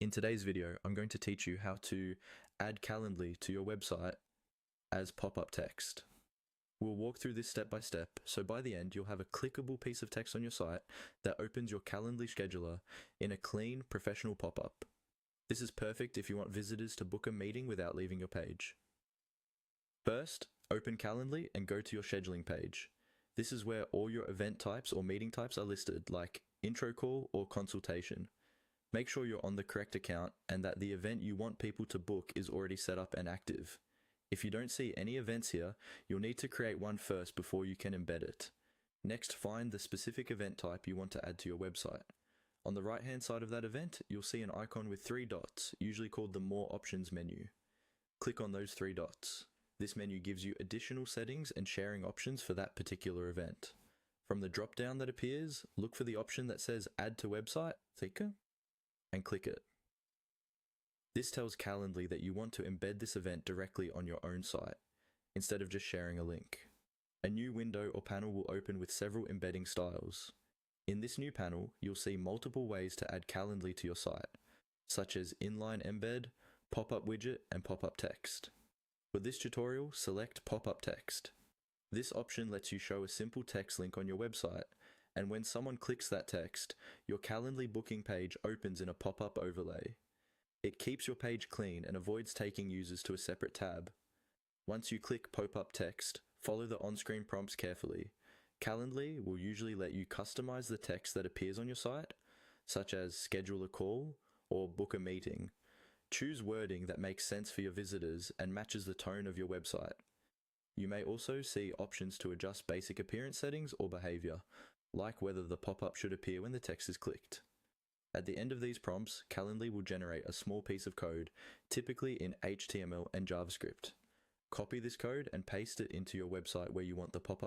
In today's video, I'm going to teach you how to add Calendly to your website as pop-up text. We'll walk through this step by step, so by the end you'll have a clickable piece of text on your site that opens your Calendly scheduler in a clean, professional pop-up. This is perfect if you want visitors to book a meeting without leaving your page. First, open Calendly and go to your scheduling page. This is where all your event types or meeting types are listed, like intro call or consultation. Make sure you're on the correct account and that the event you want people to book is already set up and active. If you don't see any events here, you'll need to create one first before you can embed it. Next, find the specific event type you want to add to your website. On the right-hand side of that event, you'll see an icon with 3 dots, usually called the More Options menu. Click on those 3 dots. This menu gives you additional settings and sharing options for that particular event. From the drop-down that appears, look for the option that says Add to Website, and click it. This tells Calendly that you want to embed this event directly on your own site, instead of just sharing a link. A new window or panel will open with several embedding styles. In this new panel, you'll see multiple ways to add Calendly to your site, such as inline embed, pop-up widget, and pop-up text. For this tutorial, select pop-up text. This option lets you show a simple text link on your website, and when someone clicks that text, your Calendly booking page opens in a pop-up overlay. It keeps your page clean and avoids taking users to a separate tab. Once you click pop-up text, follow the on-screen prompts carefully. Calendly will usually let you customize the text that appears on your site, such as schedule a call or book a meeting. Choose wording that makes sense for your visitors and matches the tone of your website. You may also see options to adjust basic appearance settings or behavior, like whether the pop-up should appear when the text is clicked. At the end of these prompts, Calendly will generate a small piece of code, typically in HTML and JavaScript. Copy this code and paste it into your website where you want the pop-up